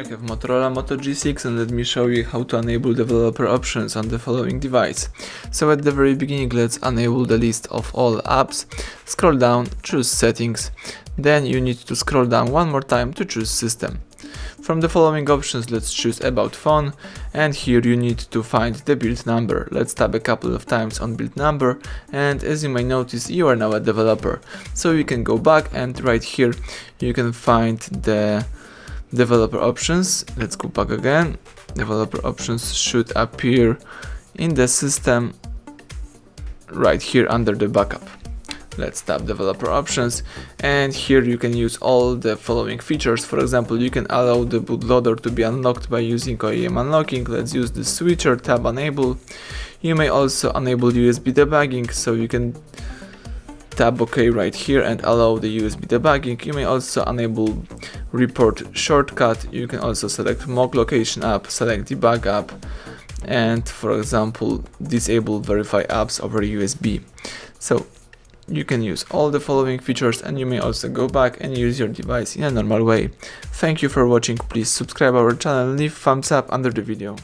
have Motorola Moto G6 and let me show you how to enable developer options on the following device. So at the very beginning, let's enable the list of all apps, scroll down, choose settings, then you need to scroll down one more time to choose system. From the following options, let's choose about phone, and here you need to find the build number. Let's tap a couple of times on build number, and as you may notice, you are now a developer. So you can go back, and right here you can find the developer options. Let's go back again. Developer options should appear in the system right here under the backup. Let's tap developer options, and here you can use all the following features. For example, you can allow the bootloader to be unlocked by using OEM Unlocking. Let's use the switcher, tab enable. You may also enable USB Debugging, so you can tap OK right here and allow the USB Debugging. You may also enable report shortcut. You can also select mock location app, select debug app, and for example disable verify apps over USB. So you can use all the following features, and you may also go back and use your device in a normal way. Thank you for watching. Please subscribe our channel and leave thumbs up under the video.